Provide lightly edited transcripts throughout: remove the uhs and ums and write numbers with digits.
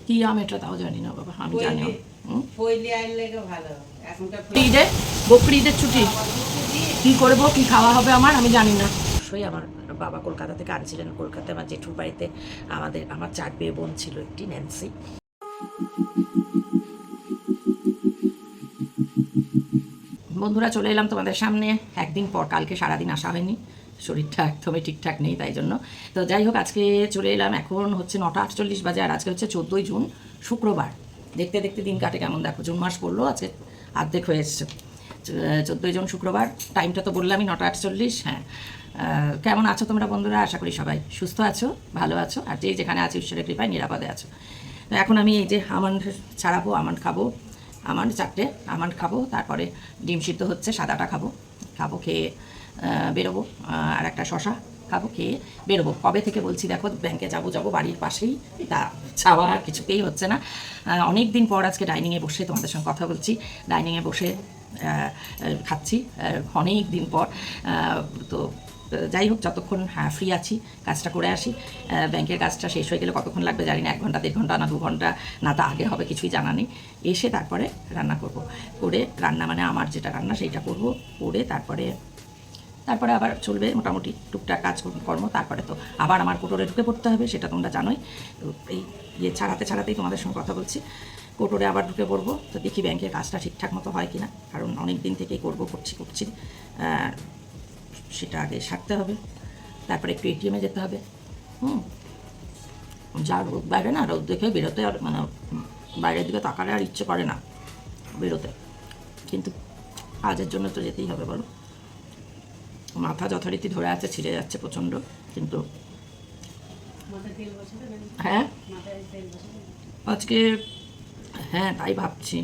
কি আম এটা তাও জানি না বাবা, আমি জানি বকরিদের ছুটি কি করবো, কি খাওয়া হবে আমার, আমি জানি না। অবশ্যই আমার বাবা কলকাতা থেকে আনছিলেন, কলকাতায় আমার জেঠুর বাড়িতে আমার 4 মেয়ে বোন ছিল, একটি ন্যান্সি। বন্ধুরা চলে এলাম তোমাদের সামনে একদিন পর, কালকে সারাদিন আসা হয়নি, শরীরটা একদমই ঠিকঠাক নেই তাই জন্য। তো যাই হোক আজকে চলে এলাম, এখন হচ্ছে 9:48 বাজে, আর আজকে হচ্ছে 14ই জুন শুক্রবার। দেখতে দেখতে দিন কাটে কেমন, দেখো জুন মাস পড়লো, আজকে অর্ধেক হয়ে এসছে। 14ই জুন শুক্রবার, টাইমটা তো বললামই 9:48। হ্যাঁ, কেমন আছো তোমরা বন্ধুরা? আশা করি সবাই সুস্থ আছো, ভালো আছো, আর যেই যেখানে আছো ঈশ্বরের কৃপায় নিরাপদে আছো। তো এখন আমি এই যে আমন্ড ছাড়াবো, আমন্ড খাবো, আমন্ড 4টে আমন্ড খাবো, তারপরে ডিম সিদ্ধ হচ্ছে, সাদাটা খাবো খেয়ে বেরোবো, আর একটা শশা খাবো, খেয়ে বেরোবো। কবে থেকে বলছি দেখো ব্যাংকে যাবো বাড়ির পাশেই, তা যাওয়া আর কিছুতেই হচ্ছে না। অনেক দিন পর আজকে ডাইনিংয়ে বসে তোমাদের সঙ্গে কথা বলছি, ডাইনিংয়ে বসে খাচ্ছি অনেক দিন পর। তো যাই হোক যতক্ষণ ফ্রি আছি কাজটা করে আসি। ব্যাংকের কাজটা শেষ হয়ে গেলে কতক্ষণ লাগবে জানি না, 1 ঘন্টা 1.5 ঘন্টা না 2 ঘন্টা না, তা আগে হবে কিছুই জানা নেই। এসে তারপরে রান্না করব, করে রান্না মানে আমার যেটা রান্না সেইটা করব, করে তারপরে আবার চলবে মোটামুটি টুকটাক কাজকর্ম। তারপরে তো আবার আমার কোটরে ঢুকে পড়তে হবে, সেটা তোমরা জানোই। তো এই ছাড়াতেই তোমাদের সঙ্গে কথা বলছি, কোটরে আবার ঢুকে পড়বো। তো দেখি ব্যাংকের কাজটা ঠিকঠাক মতো হয় কিনা, কারণ অনেক দিন থেকেই করছি সেটা আগে সারতে হবে। তারপরে একটু এটিএমে যেতে হবে। যা রোদ বাইরে না, রোদ দেখে বেরোতে আর মানে বাইরের দিকে তাকালে আর ইচ্ছে করে না বেরোতে, কিন্তু কাজের জন্য তো যেতেই হবে বলো। মাথা যথারীতি ধরে আছে, ছিঁড়ে যাচ্ছে প্রচণ্ড, কিন্তু হ্যাঁ আজকে হ্যাঁ তাই ভাবছি।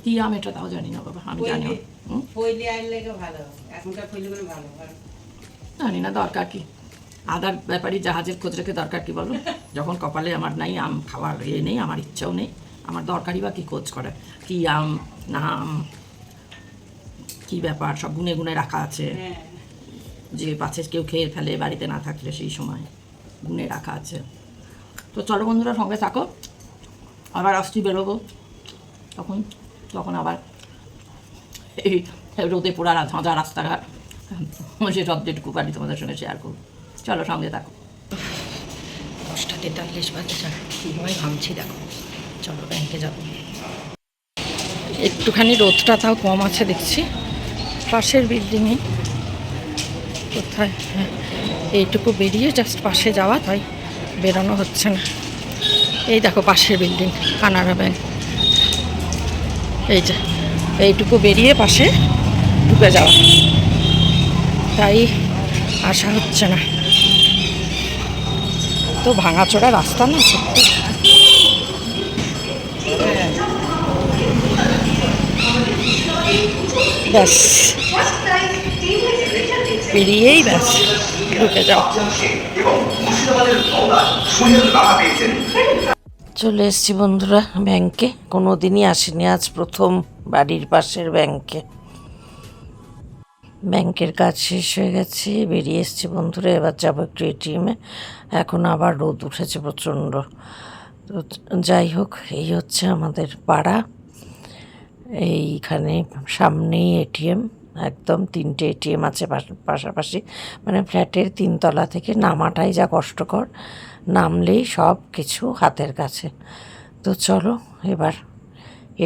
কি আম এটা তাও জানি না বাবা, আমি জানি জানি না দরকার কি, আদার ব্যাপারই জাহাজের খোঁজ রেখে দরকার কি বলো। যখন কপালে আমার নাই আম খাওয়ার নেই, আমার ইচ্ছাও নেই, আমার দরকারই বা কি খোঁজ করে, কি আম না আম কি ব্যাপার, সব গুনে গুনে রাখা আছে, যে পাছে কেউ খেয়ে ফেলে বাড়িতে না থাকলে সেই সময় গুনে রাখা আছে। তো চলো বন্ধুরা সঙ্গে থাকো, আবার আসছি বেরোবো, তখন আবার এই রোদে পোড়া ঝাঁঝা রাস্তাঘাট সে সব যেটুকু পারি তোমাদের সঙ্গে শেয়ার করবো। চলো সঙ্গে থাকো। 10:43 বাজে, কীভাবে ঘামছি দেখো। চলো ব্যাংকে যাবো, একটুখানি রোদটা তাও কম আছে দেখছি পাশের বিল্ডিংয়ে। কোথায়? হ্যাঁ এইটুকু বেরিয়ে জাস্ট পাশে যাওয়া, তাই বেরোনো হচ্ছে না। এই দেখো পাশের বিল্ডিং, কানাড়া ব্যাংক। এই যে এইটুকু বেরিয়ে পাশে ঢুকে যাওয়া, তাই আসা হচ্ছে না। তো ভাঙাচোরা রাস্তা না সত্যি। ব্যাস বেরিয়েই ব্যাস ঢুকে যাও। চলে এসছি বন্ধুরা ব্যাংকে, কোনো দিনই আসিনি, আজ প্রথম বাড়ির পাশের ব্যাংকে। ব্যাংকের কাজ শেষ হয়ে গেছে, বেরিয়ে এসছি বন্ধুরা, এবার যাবো একটু এটিএমে। এখন আবার রোদ উঠেছে প্রচণ্ড। তো যাই হোক, এই হচ্ছে আমাদের পাড়া, এইখানে সামনেই এটিএম, একদম 3টে এটিএম আছে পাশাপাশি, মানে ফ্ল্যাটের 3 তলা থেকে নামাটাই যা কষ্টকর, নামলেই সব কিছু হাতের কাছে। তো চলো এবার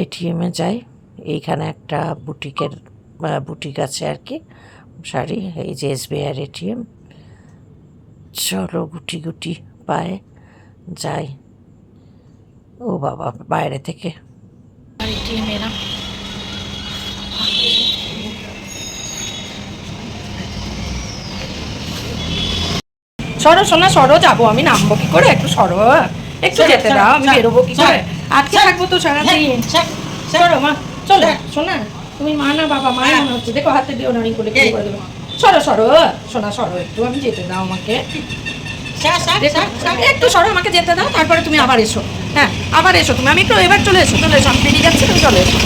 এটিএমে যাই। এইখানে একটা বুটিক আছে আর কি, শাড়ি, এই যে SBI এটিএম। চলো গুটি গুটি পায়ে যাই। ও বাবা, বাইরে থেকে এটিএম এলাম। সরো সোনা সরো, যাবো আমি, নামবো কি করে, একটু সরো, একটু যেতে দাও, আমি বেরোবো কি করে, আজকে থাকবো তো সারাদিন। সরো মা, চলো সোনা, তুমি মা না বাবা, মা মনে হচ্ছে, দেখো হাতে দিয়ে নাড়ি করে দেবো। সরো সোনা সরো, একটু আমি যেতে দাও আমাকে, একটু সরো, আমাকে যেতে দাও, তারপরে তুমি আবার এসো। হ্যাঁ আবার এসো তুমি, আমি একটু এবার চলে এসো, আমি বেরিয়ে যাচ্ছি, তুমি চলে এসো।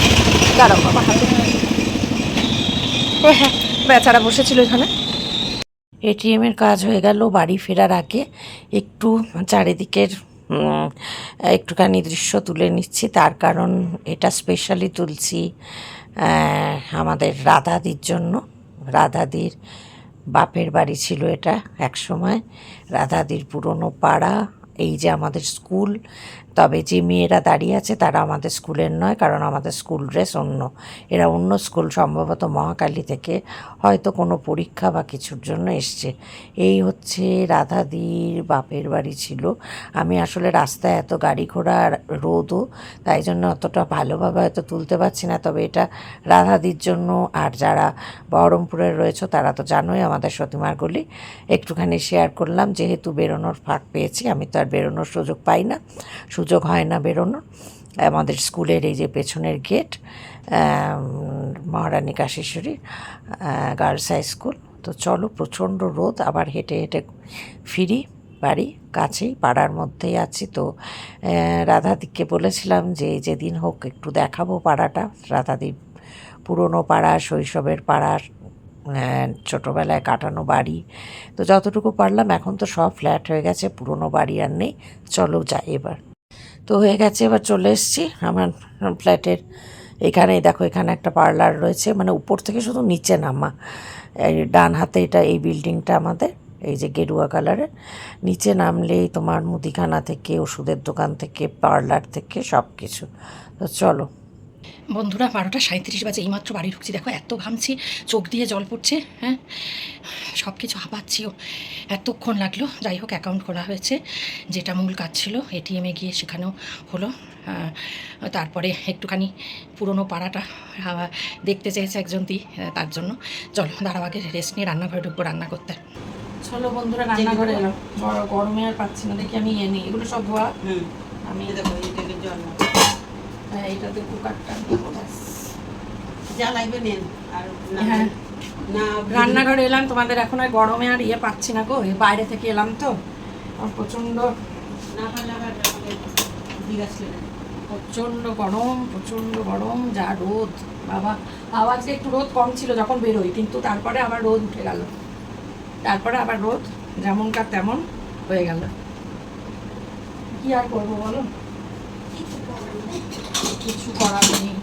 দাঁড়াও বাবা হাতে। হ্যাঁ বেচারা বসেছিল এখানে। এটিএমের কাজ হয়ে গেল। বাড়ি ফেরার আগে একটু চারিদিকের একটুখানি দৃশ্য তুলে নিচ্ছি। তার কারণ এটা স্পেশালি তুলছি আমাদের রাধাদির জন্য। রাধাদির বাপের বাড়ি ছিল এটা একসময়, রাধাদির পুরনো পাড়া। এই যে আমাদের স্কুল, তবে যে মেয়েরা দাঁড়িয়ে আছে তারা আমাদের স্কুলের নয়, কারণ আমাদের স্কুল ড্রেস অন্য, এরা অন্য স্কুল, সম্ভবত মহাকালী থেকে হয়তো কোনো পরীক্ষা বা কিছুর জন্য এসছে। এই হচ্ছে রাধাদির বাপের বাড়ি ছিল। আমি আসলে রাস্তায় এত গাড়ি ঘোড়া রোদও, তাই জন্য অতটা ভালোভাবে হয়তো তুলতে পারছি না, তবে এটা রাধাদির জন্য। আর যারা বহরমপুরের রয়েছে তারা তো জানোই আমাদের সতীমার গলি, একটুখানি শেয়ার করলাম, যেহেতু বেরোনোর ফাঁক পেয়েছি। আমি তো আর বেরোনোর সুযোগ পাই না, সুযোগ হয় না বেরোনোর। আমাদের স্কুলের এই যে পেছনের গেট, মহারানী কাশীশ্বরী গার্লস হাই স্কুল। তো চলো, প্রচণ্ড রোদ, আবার হেঁটে হেঁটে ফিরি বাড়ি, কাছেই পাড়ার মধ্যেই আছি। তো রাধাদিকে বলেছিলাম যে যেদিন হোক একটু দেখাবো পাড়াটা, রাধাদির পুরনো পাড়া, শৈশবের পাড়ার, ছোটোবেলায় কাটানো বাড়ি। তো যতটুকু পারলাম, এখন তো সব ফ্ল্যাট হয়ে গেছে, পুরনো বাড়ি আর নেই। চলো যাই এবার। তো হয়ে গেছে, এবার চলে এসেছি আমার ফ্ল্যাটের এখানেই। দেখো এখানে একটা পার্লার রয়েছে, মানে উপর থেকে শুধু নিচে নামা। এই ডান হাতে এটা, এই বিল্ডিংটা আমাদের, এই যে গেরুয়া কালারের। নিচে নামলেই তোমার মুদিখানা থেকে, ওষুধের দোকান থেকে, পার্লার থেকে সব কিছু। তো চলো বন্ধুরা, 12:37 বাজে, এইমাত্র বাড়ি ঢুকছি। দেখো এত ঘামছি, চোখ দিয়ে জল পড়ছে, হ্যাঁ সব কিছু হাঁপাচ্ছিও, এতক্ষণ লাগলো। যাই হোক, অ্যাকাউন্ট খোলা হয়েছে, যেটা মূল কাজ ছিল। এটিএমে গিয়ে সেখানেও হলো। তারপরে একটুখানি পুরনো পাড়াটা দেখতে চেয়েছে একজন তার জন্য। চলো দাঁড়াও, আগে রেস্ট নিয়ে রান্নাঘরে ঢুকবো রান্না করতে। চলো বন্ধুরা, রান্নাঘরে এলাম। গরমে আর পাচ্ছি না, দেখি আমি নিই এগুলো সব ধোয়া। আমি এইটাতে কুকারটা যা লাগবে নেন। আর হ্যাঁ, রান্নাঘরে এলাম তোমাদের, এখন আর গরমে আর পাচ্ছি না গো, বাইরে থেকে এলাম তো প্রচণ্ড প্রচণ্ড গরম, যা রোদ বাবা। আজকে একটু রোদ কম ছিল যখন বেরোই, কিন্তু তারপরে আবার রোদ উঠে গেল, তারপরে আবার রোদ যেমনকার তেমন হয়ে গেল। কি আর করবো বলো, কিছু করার নেই।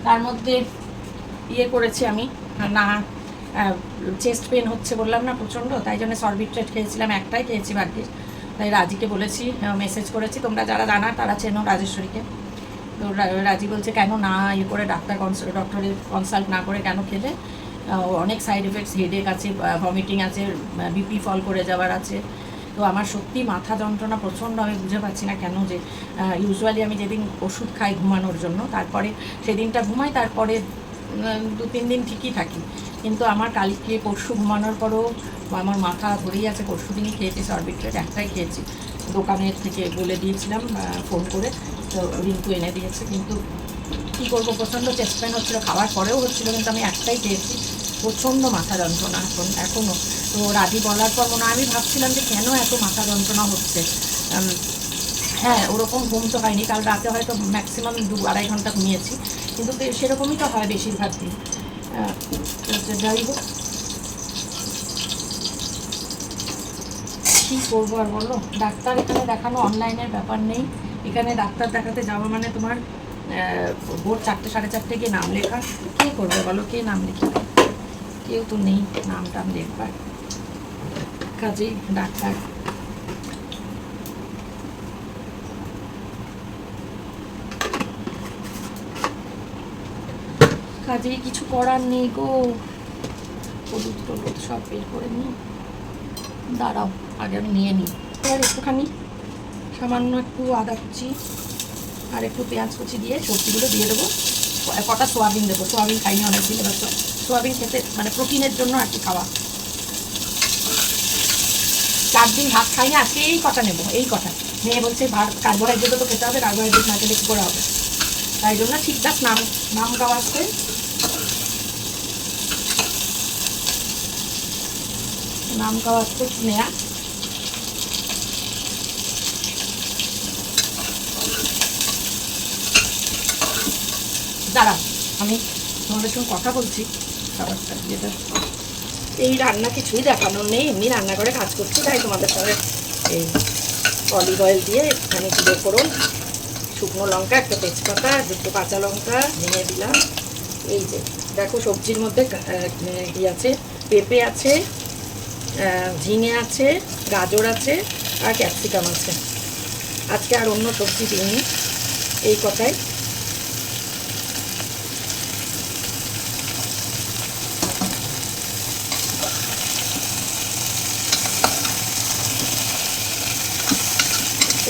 তার মধ্যে করেছি আমি, না চেস্ট পেন হচ্ছে বললাম না প্রচণ্ড, তাই জন্য সরবিট্রেট খেয়েছিলাম, একটাই খেয়েছি ভাগ্যিস। তাই রাজিকে বলেছি, মেসেজ করেছি, তোমরা যারা জানা তারা চেনো রাজেশ্বরীকে। তো রাজি বলছে কেন না করে ডক্টরের কনসাল্ট না করে কেন খেলে, অনেক সাইড এফেক্টস, হেডেক আছে, ভমিটিং আছে, বিপি ফল করে যাওয়ার আছে। তো আমার সত্যি মাথা যন্ত্রণা প্রচণ্ড, আমি বুঝে পাচ্ছি না কেন। যে ইউজুয়ালি আমি যেদিন ওষুধ খাই ঘুমানোর জন্য, তারপরে সেদিনটা ঘুমাই, তারপরে 2-3 দিন ঠিকই থাকি, কিন্তু আমার কালকে পরশু ঘুমানোর পরও আমার মাথা ধরেই আছে। পরশু দিনই খেয়েছি সরবিট্রেট, একটাই খেয়েছি, দোকানের থেকে বলে দিয়েছিলাম ফোন করে, তো রিঙ্কু এনে দিয়েছে। কিন্তু কী করবো, প্রচণ্ড চেস্ট পেন হচ্ছিলো, খাওয়ার পরেও হচ্ছিলো, কিন্তু আমি একটাই খেয়েছি। প্রচণ্ড মাথা যন্ত্রণা এখনও। তো রাজি বলার পর আমি ভাবছিলাম যে কেন এত মাথা যন্ত্রণা হচ্ছে। হ্যাঁ, ওরকম ঘুম তো হয়নি, কাল রাতে হয়তো ম্যাক্সিমাম 2-2.5 ঘন্টা ঘুমিয়েছি, কিন্তু সেরকমই তো হয় বেশিরভাগ দিন। যাই হোক, কী করবো আর বলো। ডাক্তার এখানে দেখানো অনলাইনের ব্যাপার নেই, এখানে ডাক্তার দেখাতে যাওয়া মানে তোমার ভোর 4-4:30 গিয়ে নাম লেখা। কে করবে বলো, কে নাম লিখবে? কেউ তো নেই নাম টাম দেখবার, কাজেই ডাক্তার। কাজেই কিছু করার নেই গো। হলুদ টলুদ সব বের করে নিই, দাঁড়াও আগে আমি নিয়ে নিই। আর একটুখানি সামান্য একটু আদা কুচি আর একটু পেঁয়াজ কুচি দিয়ে সবজিগুলো দিয়ে দেবো। কটা সোয়াবিন দেবো, সোয়াবিন খাইনি অনেক দিন, এবার সোয়াবিন খেতে মানে প্রোটিনের জন্য আর কি খাওয়া। 4 দিন ভাত খাই না, আজকে এই কটা নেবো, এই কটা। মেয়ে বলছে কার্বোহাইড্রেটও তো খেতে হবে, কার্বোহাইড্রেট না খেলে কী করে হবে, তাই জন্য ঠিকঠাক নাম গাওয়া আসতে নেয়া। দাঁড়া, আমি তোমাদের সঙ্গে কথা বলছি। খাবারটা দিয়ে দাও। এই রান্না কিছুই দেখানোর নেই, এমনি রান্না করে কাজ করছি, তাই তোমাদের সঙ্গে এই অলিভ অয়েল দিয়ে একটুখানি জিরে ফোড়ন, শুকনো লঙ্কা, একটা তেজপাতা, দুটো কাঁচা লঙ্কা ভেঙে দিলাম। এই যে দেখো সবজির মধ্যে কি আছে, পেঁপে আছে, ঝিঙে আছে, গাজর আছে আর ক্যাপসিকাম আছে। আজকে আর অন্য সবজি দিইনি, এই কথাই।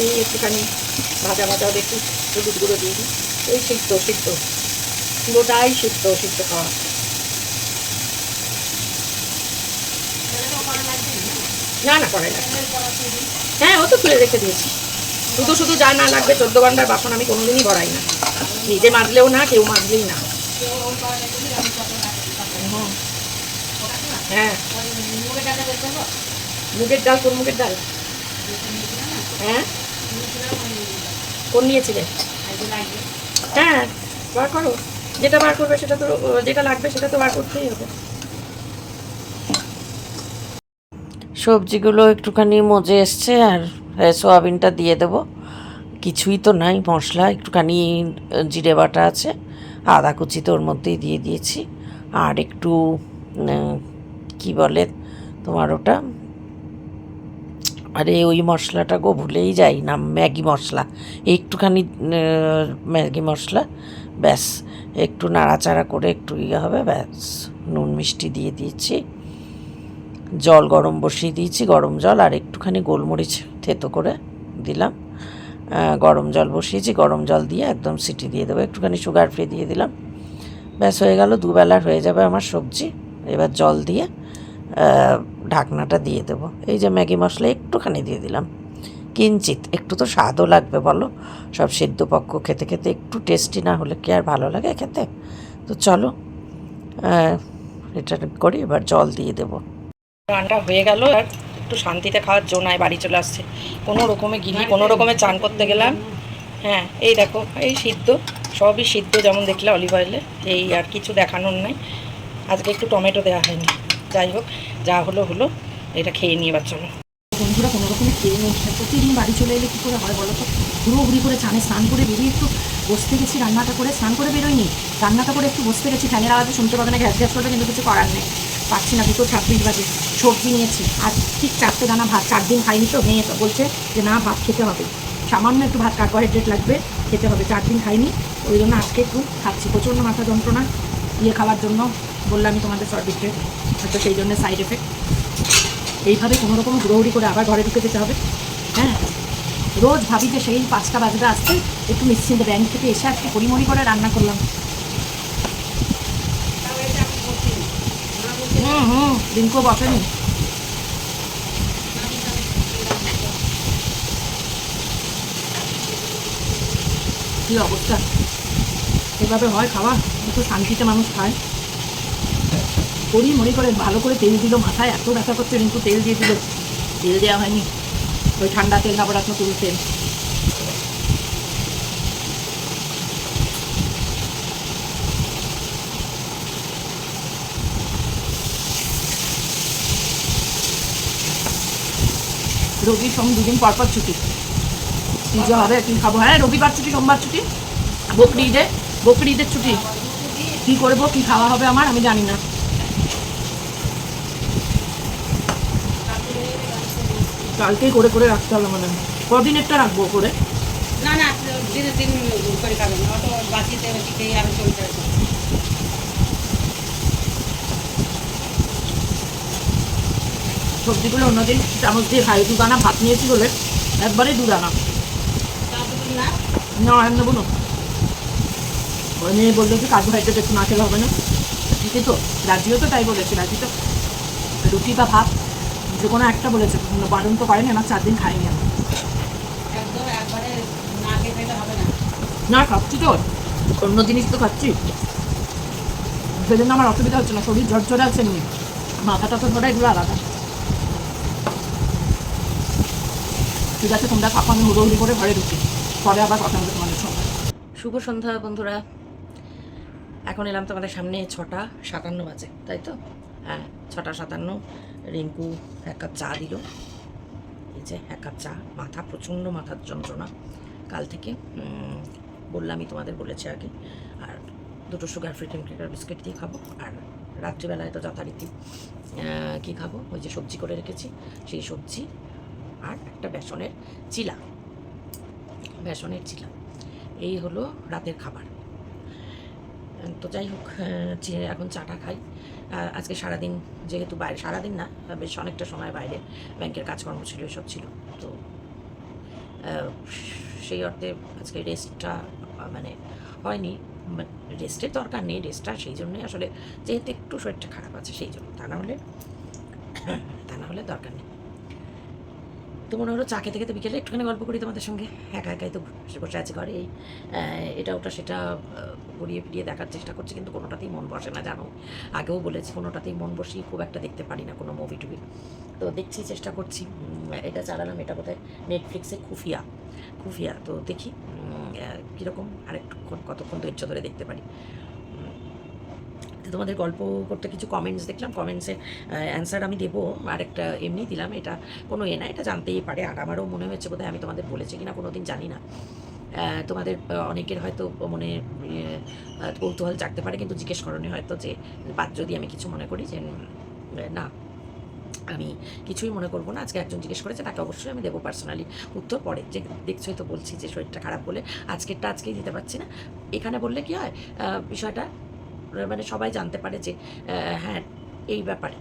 এই একটুখানি ভাজা ভাজা হবে, একটু হলুদ গুঁড়ো দিয়ে দিই। এই সিদ্ধ সিদ্ধ পুরোটাই সিদ্ধ সিদ্ধ খাওয়া। না না কড়াই লাগবে, হ্যাঁ ও তো তুলে রেখে দিয়েছি। শুধু শুধু যা না লাগবে 14 ঘন্টার বাসন আমি কোনোদিনই ভরাই না, নিজে মাজলেও না, কেউ মাজলেই না। হ্যাঁ মুগের ডাল, কোন মুগের ডাল? হ্যাঁ কোন নিয়েছিলে? হ্যাঁ বার করো, যেটা বার করবে সেটা তো, যেটা লাগবে সেটা তো বার করতেই হবে। সবজিগুলো একটুখানি মজে এসছে, আর সোয়াবিনটা দিয়ে দেবো। কিছুই তো নাই মশলা, একটুখানি জিরে বাটা আছে, আদা কুচি তো ওর মধ্যেই দিয়ে দিয়েছি, আর একটু কি বলে তোমার ওটা, আরে ওই মশলাটা গো ভুলেই যাই না, ম্যাগি মশলা, একটুখানি ম্যাগি মশলা, ব্যাস। একটু নাড়াচাড়া করে একটু ইয়ে হবে, ব্যাস। নুন মিষ্টি দিয়ে দিয়েছি, জল গরম বসিয়ে দিয়েছি, গরম জল, আর একটুখানি গোলমরিচ থেতো করে দিলাম। গরম জল বসিয়েছি, গরম জল দিয়ে একদম সিটি দিয়ে দেবো, একটুখানি সুগার ফ্রি দিয়ে দিলাম, ব্যাস হয়ে গেল। দুবেলার হয়ে যাবে আমার সবজি। এবার জল দিয়ে ঢাকনাটা দিয়ে দেবো। এই যে ম্যাগি মশলা একটুখানি দিয়ে দিলাম, কিঞ্চিত, একটু তো স্বাদও লাগবে বলো, সব সিদ্ধ পক্ষ খেতে খেতে একটু টেস্টি না হলে কি আর ভালো লাগে খেতে? তো চলো এটা করি, এবার জল দিয়ে দেবো। রান্নাটা হয়ে গেল, আর একটু শান্তিতে খাওয়ার জোনায় বাড়ি চলে আসছে। কোনো রকমে গিলি, কোনো রকমে চান করতে গেলাম। হ্যাঁ এই দেখো, এই সিদ্ধ, সবই সিদ্ধ যেমন দেখলে অলিভ অয়েলে, এই আর কিছু দেখানোর নাই। আজকে একটু টমেটো দেওয়া হয়নি, যাই হোক যা হলো হলো, এটা খেয়ে নিয়ে এবার চলো। বন্ধুরা কোনো রকমে খেয়ে নিই, প্রতিদিন বাড়ি চলে এলে কী করে হয় বলো তো? ঘুরি করে চানে স্নান করে বেরিয়ে একটু বসতে গেছি, রান্নাটা করে স্নান করে বেরোয়নি, রান্নাটা করে একটু বসতে গেছি, ফ্যানের আওয়াজে শুনতে পাবে না, গ্যাস করবে, কিন্তু কিছু করার নেই, পাচ্ছি না। 2:26 বাজে, সবজি নিয়েছি, আর ঠিক 4টে দানা ভাত, 4 দিন খাইনি তো, মেয়ে তো বলছে যে না ভাত খেতে হবে, সামান্য একটু ভাত, কার্বোহাইড্রেট লাগবে, খেতে হবে, 4 দিন খাইনি, ওই জন্য আজকে একটু খাচ্ছি। প্রচণ্ড মাথা যন্ত্রণা, ইয়ে খাওয়ার জন্য বললাম আমি তোমাদের সর্বিটে, হয়তো সেই জন্য সাইড এফেক্ট। এইভাবে কোনো রকম হুড়োহুড়ি করে আবার ঘরে ঢুকে যেতে হবে। হ্যাঁ রোজ ভাবি যে সেই 5টা বাজবে আসতে, একটু নিশ্চিন্তে ব্যাংক থেকে এসে আজকে পরিমরি করে রান্না করলাম। দিনকেও বসেনি। কী অবস্থা, এভাবে হয় খাওয়া? একটু শান্তিতে মানুষ খায়। পরিমরি করে ভালো করে তেল দিল, মাথায় এত ব্যথা করছে, কিন্তু তেল দিয়ে দিল, তেল দেওয়া হয়নি, ওই ঠান্ডা তেল, নবরত্ন তুল তেল। রবি সোম 2 দিন পরপর ছুটি, কী যে হবে, কী খাবো? হ্যাঁ রবিবার ছুটি, সোমবার ছুটি, বকরি ঈদের ছুটি, কী করবো, কী খাওয়া হবে আমার, আমি জানি না। কালকেই করে করে রাখতে হবে মানে, কদিনেরটা রাখবো করে? না না, দিনের দিন করে খাবেন, অত বাকিতে খেয়ে আরো চলতে হবে। সবজিগুলো অন্যদিন চামচ দিয়ে খাই, 2 দানা ভাত নিয়েছি বলে একবারে 2 দানা। না আর নেবো না, ওই মেয়ে বললো কি কার্বোহাইড্রেট একটু না খেলে হবে না, ঠিকই তো, রাজিও তো তাই বলেছে, রাজি তো রুটি বা ভাত যে কোনো একটা বলেছে, বারণ তো করেনি, আমার 4 দিন খাইনি আমি। না খাচ্ছি তো, অন্য জিনিস তো খাচ্ছি, সেজন্য আমার অসুবিধা হচ্ছে না, শরীর ঝরঝরে আছে এমনি, মাথাটা তো ধরে এগুলো আলাদা। ঠিক আছে তোমরা থাকো, আমি হুড়োহুড়ি করে ঘরে ঢুকি, পরে আবার কথা হবে তোমাদের সঙ্গে। শুভ সন্ধ্যা বন্ধুরা, এখন এলাম তোমাদের সামনে 6:57 বাজে, তাই তো? হ্যাঁ, 6:57। রিঙ্কু 1 কাপ চা দিল, এই যে 1 কাপ চা। প্রচণ্ড মাথার যন্ত্রণা কাল থেকে, বললামই তোমাদের, বলেছি আগে। আর 2 সুগার ফ্রি ক্র্যাকার বিস্কিট দিয়ে খাবো। আর রাত্রিবেলায় তো যথারীতি কী খাবো, ওই যে সবজি করে রেখেছি সেই সবজি আর একটা বেসনের চিলা। এই হলো রাতের খাবার। তো যাই হোক, এখন চাটা খাই। আজকে সারাদিন যেহেতু বাইরে, সারাদিন না, বেশ অনেকটা সময় বাইরে ব্যাংকের কাজকর্ম ছিল, এসব ছিল। তো সেই অর্থে আজকে রেস্টটা মানে হয়নি। রেস্টের দরকার নেই, রেস্টটা সেই জন্যই আসলে, যেহেতু একটু শরীরটা খারাপ আছে সেই জন্য, তা না হলে দরকার নেই। তো মনে হলো চা খেতে খেতে বিকেলে একটুখানি গল্প করি তোমাদের সঙ্গে। একাই তো বসে আছে ঘরে, এই এটা ওটা সেটা ঘুরিয়ে ফিরিয়ে দেখার চেষ্টা করছি, কিন্তু কোনোটাতেই মন বসে না, জানো। আগেও বলেছি, কোনোটাতেই মন বসি খুব একটা দেখতে পারি না কোনো মুভি টুভি। তো দেখছি, চেষ্টা করছি। এটা চালালাম, এটা বোধহয় নেটফ্লিক্সে খুফিয়া। তো দেখি কীরকম, আরেকটুক্ষণ কতক্ষণ ধৈর্য ধরে দেখতে পারি। তোমাদের গল্প করতে কিছু কমেন্টস দেখলাম, কমেন্টসে অ্যান্সার আমি দেবো, আর একটা এমনি দিলাম, এটা কোনো না, এটা জানতেই পারে। আর আমারও মনে হয়েছে বোধহয় আমি তোমাদের বলেছি কিনা কোনো দিন জানি না। তোমাদের অনেকের হয়তো মনে কৌতূহল জাগতে পারে, কিন্তু জিজ্ঞেস করণীয় হয়তো যে যদি আমি কিছু মনে করি যে না, আমি কিছুই মনে করবো না। আজকে একজন জিজ্ঞেস করেছে, তাকে অবশ্যই আমি দেবো পার্সোনালি উত্তর পরে। যে দেখছোই তো, বলছি যে শরীরটা খারাপ বলে আজকেই দিতে পারছি না। এখানে বললে কি হয়, বিষয়টা মানে সবাই জানতে পারে যে হ্যাঁ, এই ব্যাপারে।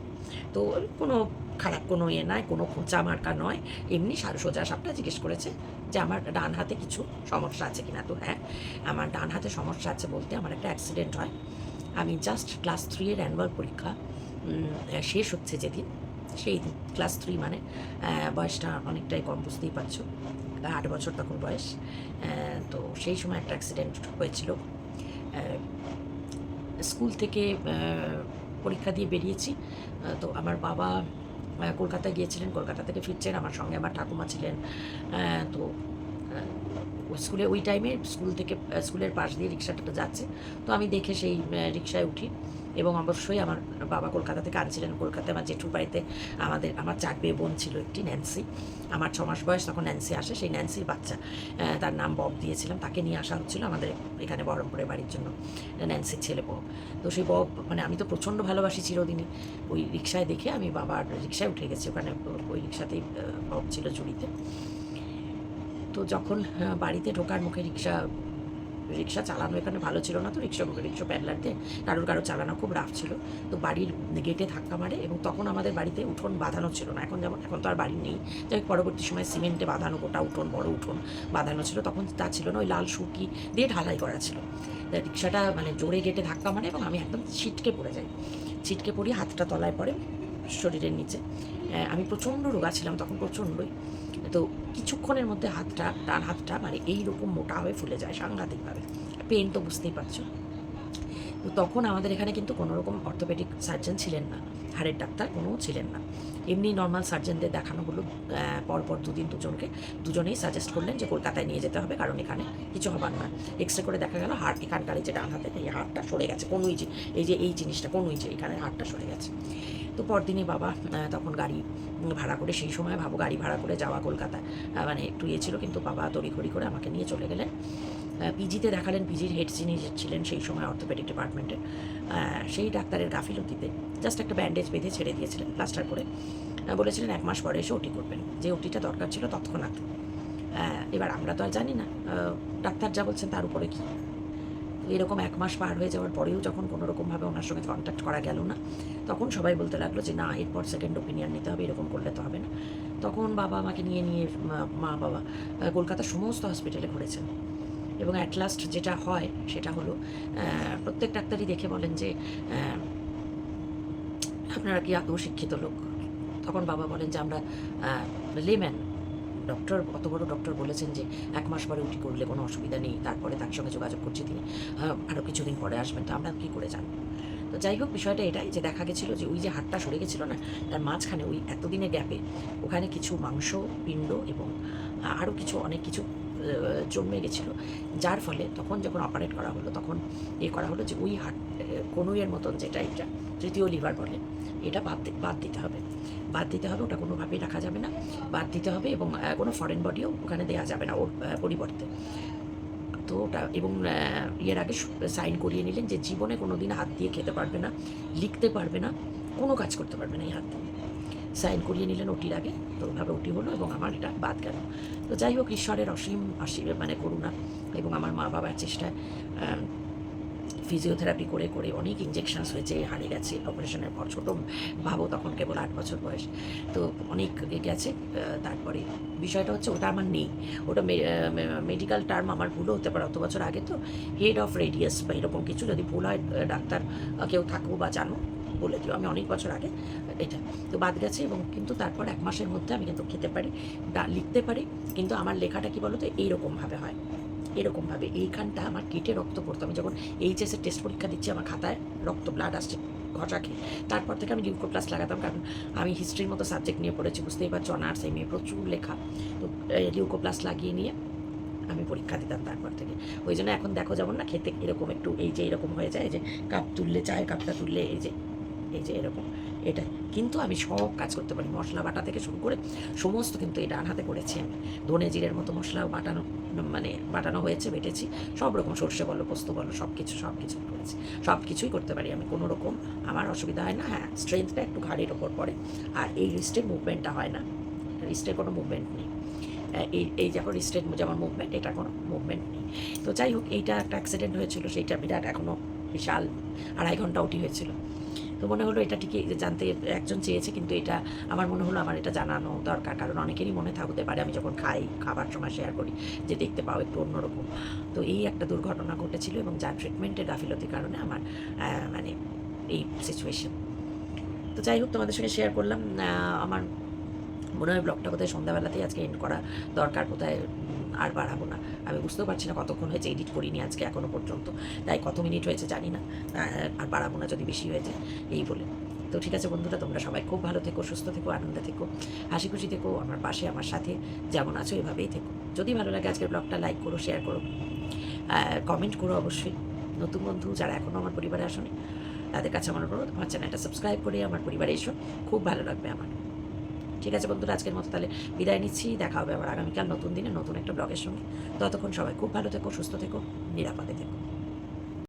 তো কোনো খারাপ কোনো নয়, কোনো খোঁচা মার্কা নয়, এমনি সোজা সাপটা জিজ্ঞেস করেছে যে আমার ডান হাতে কিছু সমস্যা আছে কিনা। তো হ্যাঁ, আমার ডান হাতে সমস্যা আছে বলতে, আমার একটা অ্যাক্সিডেন্ট হয়। আমি জাস্ট ক্লাস 3 অ্যানুয়াল পরীক্ষা শেষ হচ্ছে যেদিন, সেই দিন, ক্লাস 3 মানে বয়সটা অনেকটাই কম, বুঝতেই পারছো, 8 বছর তখন বয়স। তো সেই সময় একটা অ্যাক্সিডেন্ট হয়েছিল। স্কুল থেকে পরীক্ষা দিয়ে বেরিয়েছি। তো আমার বাবা কলকাতায় গিয়েছিলেন, কলকাতা থেকে ফিরছেন, আমার সঙ্গে আমার ঠাকুমা ছিলেন। তো স্কুলে ওই টাইমে স্কুলের পাশ দিয়ে রিক্সাটা যাচ্ছে, তো আমি দেখে সেই রিক্সায় উঠি। এবং অবশ্যই আমার বাবা কলকাতা থেকে আনছিলেন। কলকাতায় আমার জেঠুর বাড়িতে আমার 4 মেয়ে বোন ছিল, একটি ন্যান্সি। আমার 6 মাস বয়স তখন ন্যান্সি আসে, সেই ন্যান্সির বাচ্চা, তার নাম বব দিয়েছিলাম, তাকে নিয়ে আসা হচ্ছিলো আমাদের এখানে বহরমপুরের বাড়ির জন্য, ন্যান্সির ছেলে বব। তো সেই বব, মানে আমি তো প্রচণ্ড ভালোবাসি চিরদিনই। ওই রিক্সায় দেখে আমি বাবার রিক্সায় উঠে গেছি, ওখানে ওই রিক্সাতেই বব ছিল জুড়িতে। তো যখন বাড়িতে ঢোকার মুখে রিক্সা চালানো এখানে ভালো ছিল না, তো রিক্সা প্যাডলার দিয়ে কারোর চালানো খুব রাফ ছিল। তো বাড়ির গেটে ধাক্কা মারে, এবং তখন আমাদের বাড়িতে উঠোন বাঁধানো ছিল না, এখন তো আর বাড়ি নেই। যাই পরবর্তী সময় সিমেন্টে বাঁধানো গোটা উঠোন, বড় উঠোন বাঁধানো ছিল, তখন তা ছিল না, ওই লাল সুকি দিয়ে ঢালাই করা ছিল। রিক্সাটা মানে জোরে গেটে ধাক্কা মারে, এবং আমি একদম ছিটকে পড়ি, হাতটা তলায় পড়ে শরীরের নিচে। আমি প্রচণ্ড রোগা ছিলাম তখন, প্রচণ্ডই। তো কিছুক্ষণের মধ্যে ডান হাতটা মানে এইরকম মোটা হয়ে ফুলে যায় সাংঘাতিকভাবে, পেন তো বুঝতেই পারছো। তো তখন আমাদের এখানে কিন্তু কোনো রকম অর্থোপেডিক সার্জন ছিলেন না, হাড়ের ডাক্তার কোনো ছিলেন না। এমনি নর্মাল সার্জনদের দেখানো হলো, পরপর দুজনেই সাজেস্ট করলেন যে কলকাতায় নিয়ে যেতে হবে, কারণ এখানে কিছু হবার না। এক্সরে করে দেখা গেল হাড় এখানকার, যে ডান হাতে এই হাড়টা সরে গেছে, এই জিনিসটা এখানে হাড়টা সরে গেছে। তো পরদিনই বাবা তখন গাড়ি ভাড়া করে, সেই সময় ভাবো গাড়ি ভাড়া করে যাওয়া কলকাতায় মানে একটু ছিল, কিন্তু বাবা তড়িঘড়ি করে আমাকে নিয়ে চলে গেলেন। পিজিতে দেখালেন, পিজির হেড যিনি ছিলেন সেই সময় অর্থোপেডিক ডিপার্টমেন্টের, সেই ডাক্তারের গাফিলতিতে জাস্ট একটা ব্যান্ডেজ বেঁধে ছেড়ে দিয়েছিলেন, প্লাস্টার করে, বলেছিলেন 1 মাস পরে এসে ওটি করবেন, যে ওটিটা দরকার ছিল তৎক্ষণাৎ। এবার আমরা তো আর জানি না ডাক্তার যা বলছেন তার উপরে কি। এরকম 1 মাস পার হয়ে যাওয়ার পরেও যখন কোনো রকমভাবে ওনার সঙ্গে কন্ট্যাক্ট করা গেল না, তখন সবাই বলতে লাগলো যে না, এরপর সেকেন্ড ওপিনিয়ন নিতে হবে, এরকম করলে তো হবে না। তখন বাবা আমাকে নিয়ে মা বাবা কলকাতার সমস্ত হসপিটালে ঘুরেছেন, এবং অ্যাট লাস্ট যেটা হয় সেটা হলো প্রত্যেক ডাক্তারই দেখে বলেন যে আপনারা কি আদৌ শিক্ষিত লোক। তখন বাবা বলেন যে আমরা লেম্যান, ডক্টর, অত বড় ডক্টর বলেছেন যে 1 মাস পরে উঠি করলে কোনো অসুবিধা নেই, তারপরে তার সঙ্গে যোগাযোগ করছি, তিনি আরও কিছুদিন পরে আসবেন, তো আমরা কী করে জানবো। তো যাই হোক, বিষয়টা এটাই যে দেখা গেছিলো যে ওই যে হাড়টা সরে গেছিলো না, তার মাঝখানে ওই এতদিনের গ্যাপে ওখানে কিছু মাংস পিণ্ড এবং আরও অনেক কিছু জন্মে গেছিলো, যার ফলে তখন যখন অপারেট করা হলো তখন করা হলো যে ওই কনুইয়ের মতন যেটা এটা তৃতীয় লিভার বলে, এটা বাদ দিতে হবে, ওটা কোনোভাবেই রাখা যাবে না, বাদ দিতে হবে, এবং কোনো ফরেন বডিও ওখানে দেওয়া যাবে না ওর পরিবর্তে। তো ওটা এবং এর আগে সাইন করিয়ে নিলেন যে জীবনে কোনো দিন হাত দিয়ে খেতে পারবে না, লিখতে পারবে না, কোনো কাজ করতে পারবে না এই হাত দিয়ে, সাইন করিয়ে নিলেন ওটির আগে। তো ওভাবে ওটি হলো এবং আমার এটা বাদ গেল। তো যাই হোক, ঈশ্বরের অসীম মানে করুণা এবং আমার মা বাবার চেষ্টায় ফিজিওথেরাপি করে করে অনেক ইঞ্জেকশনস হয়েছে, হারিয়ে গেছে অপারেশনের পর। ছোটো ভাবো তখন কেবল 8 বছর বয়স, তো অনেক গেছে। তারপরে বিষয়টা হচ্ছে ওটা আমার নেই, ওটা মেডিকেল টার্ম আমার ভুলও হতে পারে, অত বছর আগে তো হেড অফ রেডিয়াস বা এরকম কিছু, যদি ভুল হয় ডাক্তার কেউ থাকো বা জানো বলে দিও, আমি অনেক বছর আগে এটা তো বাদ গেছে। এবং কিন্তু তারপর 1 মাসের মধ্যে আমি কিন্তু খেতে পারি, লিখতে পারি, কিন্তু আমার লেখাটা কি বলো তো এইরকমভাবে হয়, এরকমভাবে এইখানটা আমার কেটে রক্ত পড়তো। আমি যখন এইচএসের টেস্ট পরীক্ষা দিচ্ছি আমার খাতায় রক্ত ব্লাড আসছে ঘষা খেয়ে, তারপর থেকে আমি লিউকোপ্লাস্ট লাগাতাম, কারণ আমি হিস্ট্রির মতো সাবজেক্ট নিয়ে পড়েছি, বুঝতেই পারছো, অনার্স এম এ প্রচুর লেখা, তো লিউকোপ্লাস্ট লাগিয়ে নিয়ে আমি পরীক্ষা দিতাম তারপর থেকে। ওই জন্য এখন দেখো যেমন না খেতে এরকম একটু এই যে এরকম হয়ে যায়, যে কাপ তুললে চায়ের কাপটা তুললে এই যে এরকম, এটা কিন্তু আমি সব কাজ করতে পারি, মশলা বাটা থেকে শুরু করে সমস্ত কিন্তু এই ডান হাতে করেছি আমি। ধনে জিরের মতো মশলাও বাটানো হয়েছে, বেটেছি, সব রকম সর্ষে বলো পোস্ত বলো সব কিছু করেছি, সব কিছুই করতে পারি আমি, কোনো রকম আমার অসুবিধা হয় না। হ্যাঁ, স্ট্রেংথটা একটু ঘাড়ের ওপর পড়ে, আর এই রিস্টের মুভমেন্টটা হয় না, রিস্টের কোনো মুভমেন্ট নেই, এই যখন রিস্টের যেমন মুভমেন্ট, এটা কোনো মুভমেন্ট নেই। তো যাই হোক, এইটা একটা অ্যাক্সিডেন্ট হয়েছিল, সেইটা বিরাট, এখনও বিশাল 2.5 ঘন্টা ওটি হয়েছিল। তো মনে হলো এটা ঠিকই জানতে একজন চেয়েছে, কিন্তু এটা আমার মনে হলো আমার এটা জানানো দরকার, কারণ অনেকেরই মনে থাকতে পারে আমি যখন খাবার সময় শেয়ার করি যে দেখতে পাও একটু অন্যরকম। তো এই একটা দুর্ঘটনা ঘটেছিল, এবং যার ট্রিটমেন্টের গাফিলতির কারণে আমার মানে এই সিচুয়েশন। তো যাই হোক, তোমাদের সঙ্গে শেয়ার করলাম। আমার মনে হয় ব্লগটা কোথায় সন্ধ্যাবেলাতেই আজকে এন্ড করা দরকার, কোথায় আর বাড়াবো না। আমি বুঝতেও পারছি না কতক্ষণ হয়েছে, এডিট করিনি আজকে এখনও পর্যন্ত, তাই কত মিনিট হয়েছে জানি না, আর বাড়াবো না যদি বেশি হয়ে যায় এই বলে। তো ঠিক আছে বন্ধুরা, তোমরা সবাই খুব ভালো থেকো, সুস্থ থেকো, আনন্দে থেকো, হাসি খুশি থেকো, আমার পাশে আমার সাথে যেমন আছো এভাবেই থেকো। যদি ভালো লাগে আজকের ব্লগটা লাইক করো, শেয়ার করো, কমেন্ট করো অবশ্যই। নতুন বন্ধু যারা এখনও আমার পরিবারে আসেনি তাদের কাছে আমার অনুরোধ, আমার চ্যানেলটা সাবস্ক্রাইব করে আমার পরিবারে এসো, খুব ভালো লাগবে আমার। ঠিক আছে বন্ধুরা, আজকের মতো তাহলে বিদায় নিচ্ছি, দেখা হবে আবার আগামীকাল নতুন দিনে নতুন একটা ব্লগের সঙ্গে। ততক্ষণ সবাই খুব ভালো থেকো, সুস্থ থেকো, নিরাপদে থেকো।